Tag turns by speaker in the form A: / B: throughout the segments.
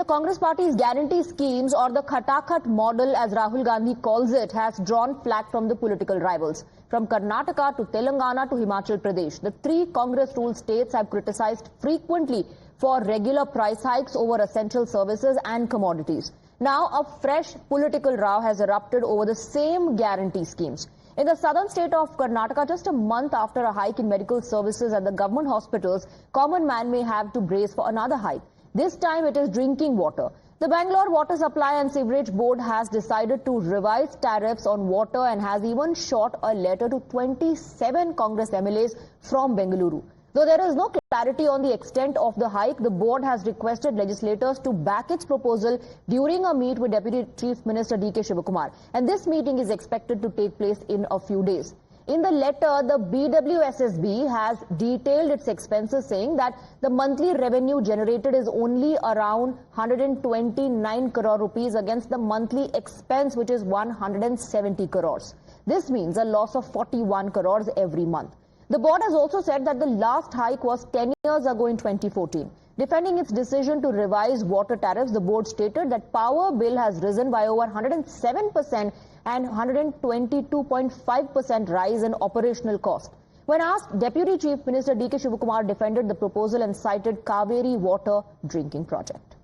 A: Congress Party's guarantee schemes, or the Khatakat model as Rahul Gandhi calls it, has drawn flack from the political rivals. From Karnataka to Telangana to Himachal Pradesh, the three Congress-ruled states have criticized frequently for regular price hikes over essential services and commodities. Now a fresh political row has erupted over the same guarantee schemes. In the southern state of Karnataka, just a month after a hike in medical services at the government hospitals, common man may have to brace for another hike. This time it is drinking water. The Bengaluru Water Supply and Sewerage Board has decided to revise tariffs on water and has even shot a letter to 27 Congress MLAs from Bengaluru. Though there is no clarity on the extent of the hike, the board has requested legislators to back its proposal during a meet with Deputy Chief Minister D.K. Shivakumar. And this meeting is expected to take place in a few days. In the letter, the BWSSB has detailed its expenses, saying that the monthly revenue generated is only around 129 crore rupees against the monthly expense, which is 170 crores. This means a loss of 41 crores every month. The board has also said that the last hike was 10 years ago in 2014. Defending its decision to revise water tariffs, the board stated that power bill has risen by over 107% and 122.5% rise in operational cost. When asked, Deputy Chief Minister D.K. Shivakumar defended the proposal and cited Kaveri Water Drinking Project.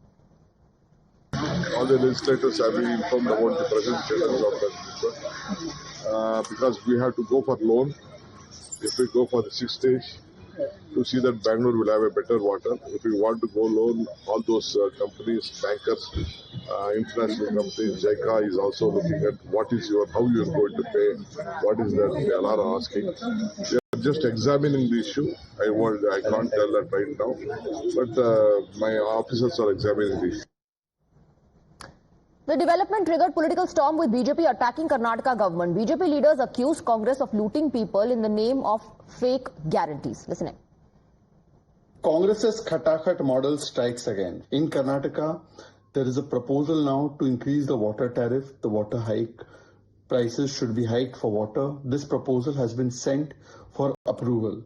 B: All the legislators have been informed about the present status of that because we have to go for loan. If we go for the 6th stage, to see that Bangalore will have a better water. If we want to go loan, all those companies, bankers, international companies, JICA is also looking at how you are going to pay, what is that they are asking. They are just examining the issue. I can't tell that right now, but my officers are examining the issue.
A: The development triggered political storm with BJP attacking Karnataka government. BJP leaders accuse Congress of looting people in the name of fake guarantees. Listen in.
C: Congress's Khatakat model strikes again. In Karnataka, there is a proposal now to increase the water tariff, the water hike. Prices should be hiked for water. This proposal has been sent for approval.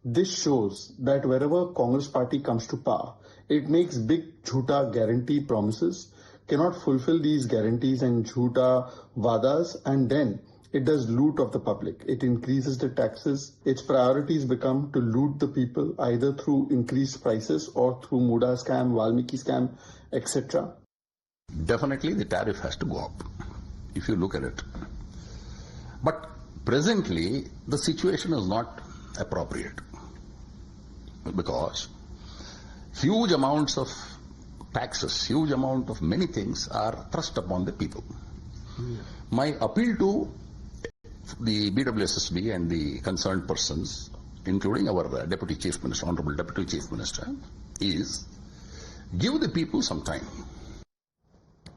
C: This shows that wherever Congress party comes to power, it makes big jhuta guarantee promises, cannot fulfill these guarantees and jhuta vadas, and then it does loot of the public. It increases the taxes. Its priorities become to loot the people either through increased prices or through Muda scam, Valmiki scam, etc.
D: Definitely the tariff has to go up, if you look at it. But presently, the situation is not appropriate because huge amounts of taxes, huge amount of many things are thrust upon the people. My appeal to the BWSSB and the concerned persons, including our Deputy Chief Minister, Honorable Deputy Chief Minister, is give the people some time.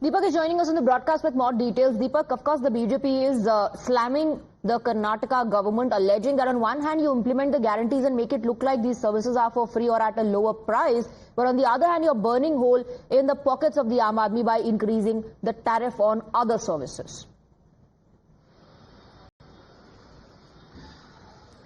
A: Deepak is joining us on the broadcast with more details. Deepak, of course, the BJP is slamming the Karnataka government, alleging that on one hand you implement the guarantees and make it look like these services are for free or at a lower price, but on the other hand you're burning hole in the pockets of the Aam Aadmi by increasing the tariff on other services.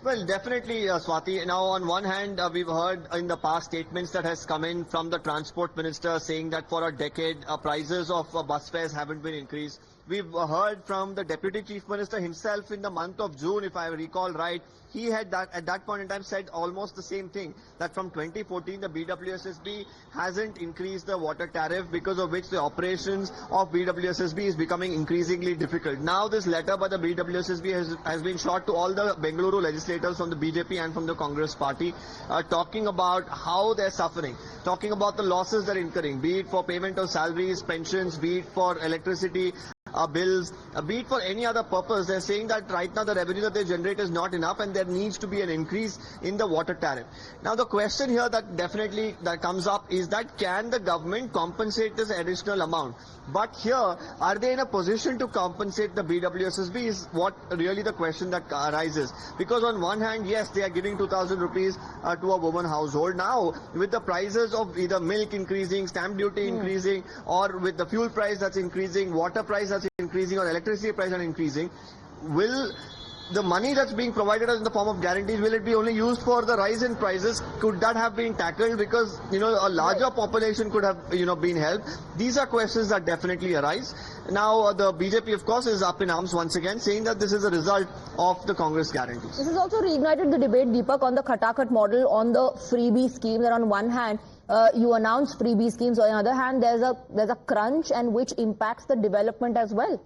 E: Well, definitely, Swati. Now, on one hand, we've heard in the past statements that has come in from the Transport Minister saying that for a decade, prices of bus fares haven't been increased. We've heard from the Deputy Chief Minister himself in the month of June, if I recall right. He had at that point in time said almost the same thing, that from 2014 the BWSSB hasn't increased the water tariff, because of which the operations of BWSSB is becoming increasingly difficult. Now this letter by the BWSSB has been shot to all the Bengaluru legislators from the BJP and from the Congress party, talking about how they're suffering, talking about the losses they're incurring, be it for payment of salaries, pensions, be it for electricity, bills, be it for any other purpose. They're saying that right now the revenue that they generate is not enough and there needs to be an increase in the water tariff. Now the question here that definitely comes up is that can the government compensate this additional amount? But here, are they in a position to compensate the BWSSB is what really the question that arises. Because on one hand, yes, they are giving 2,000 rupees to a woman household. Now, with the prices of either milk increasing, stamp duty increasing, or with the fuel price that's increasing, water price that's increasing, or electricity price that's increasing, will the money that's being provided in the form of guarantees, will it be only used for the rise in prices? Could that have been tackled? Because, a larger population could have, been helped. These are questions that definitely arise. Now, the BJP, of course, is up in arms once again, saying that this is a result of the Congress guarantees.
A: This has also reignited the debate, Deepak, on the Khatakat model, on the freebie scheme. That on one hand, you announce freebie schemes, on the other hand, there's a crunch, and which impacts the development as well.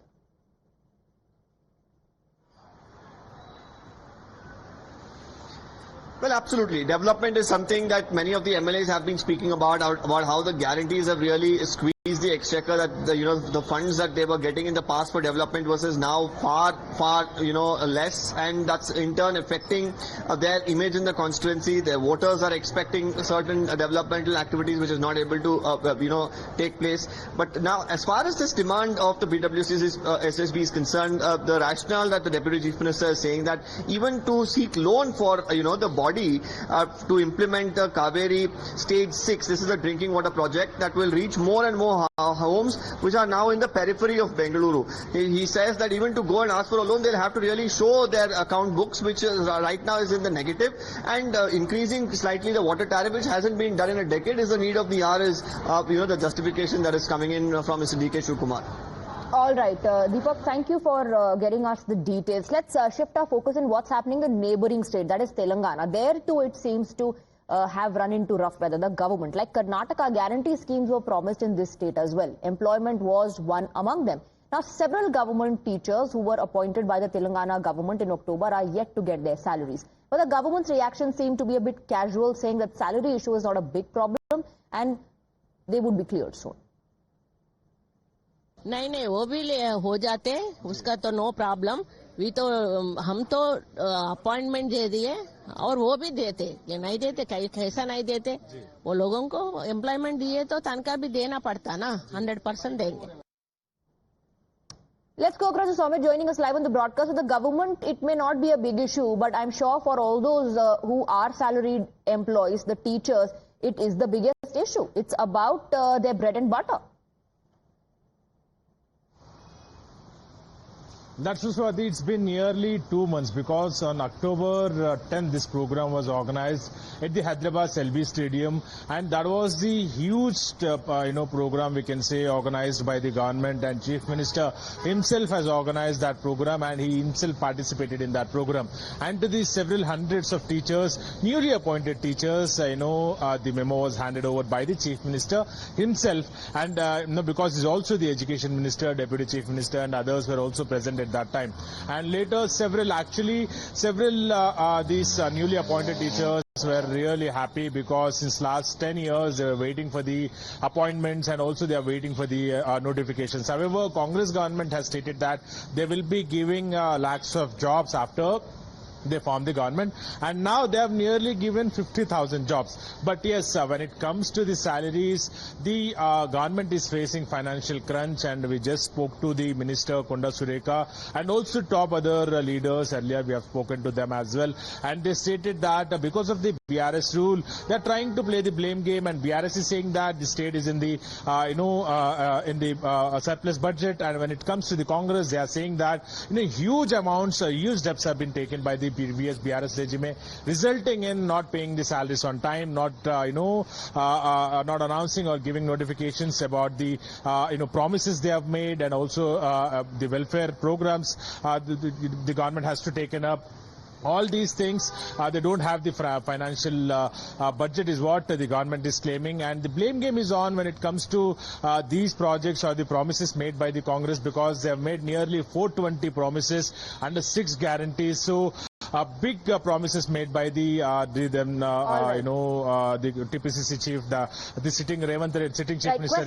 E: Well, absolutely. Development is something that many of the MLAs have been speaking about how the guarantees have really squeezed the exchequer, that the funds that they were getting in the past for development versus now far less, and that's in turn affecting their image in the constituency. Their voters are expecting certain developmental activities which is not able to take place. But now, as far as this demand of the BWC's SSB is concerned, the rationale that the Deputy Chief Minister is saying that even to seek loan for the body to implement the Kaveri Stage 6, this is a drinking water project that will reach more and more homes which are now in the periphery of Bengaluru. He says that even to go and ask for a loan, they'll have to really show their account books, which right now is in the negative, and increasing slightly the water tariff, which hasn't been done in a decade, is the need of the hour, is the justification that is coming in from Mr. D.K. Shivkumar.
A: All right, Deepak, thank you for getting us the details. Let's shift our focus in what's happening in the neighboring state, that is Telangana. There too, it seems to have run into rough weather. The government, like Karnataka, guarantee schemes were promised in this state as well. Employment was one among them. Now, several government teachers who were appointed by the Telangana government in October are yet to get their salaries. But the government's reaction seemed to be a bit casual, saying that salary issue is not a big problem and they would be cleared soon.
F: नहीं वो भी हो जाते, उसका तो no problem. We तो हम तो अपॉइंटमेंट दे दिए और वो भी देते, ये नहीं देते, कैसा नहीं देते. वो लोगों को एम्प्लॉयमेंट दिए तो तनख्वाह भी देना पड़ता ना, 100% देंगे.
A: Let's go across to Soumya joining us live on the broadcast. So the government, it may not be a big issue, but I'm sure for all those who are salaried employees, the teachers, it is the biggest issue. It's about their bread and butter.
G: That's true, Swati. It's been nearly 2 months, because on October 10th this program was organized at the Hyderabad LB Stadium, and that was the huge program, we can say, organized by the government, and Chief Minister himself has organized that program, and he himself participated in that program. And to the several hundreds of teachers, newly appointed teachers, the memo was handed over by the Chief Minister himself, and because he's also the Education Minister, Deputy Chief Minister, and others were also present at that time. And later several these newly appointed teachers were really happy, because since last 10 years they were waiting for the appointments, and also they are waiting for the notifications. However, Congress government has stated that they will be giving lakhs of jobs after they formed the government, and now they have nearly given 50,000 jobs. But yes, when it comes to the salaries, the government is facing financial crunch, and we just spoke to the Minister Konda Sureka and also top other leaders. Earlier we have spoken to them as well, and they stated that because of the BRS rule, they are trying to play the blame game, and BRS is saying that the state is in the surplus budget, and when it comes to the Congress, they are saying that huge amounts, huge debts have been taken by the previous BRS regime, resulting in not paying the salaries on time, not not announcing or giving notifications about the promises they have made, and also the welfare programs the government has to taken up. All these things, they don't have the financial budget, is what the government is claiming, and the blame game is on when it comes to these projects or the promises made by the Congress, because they have made nearly 420 promises under 6 guarantees. So big promises made by the TPCC chief, the sitting Chief Minister.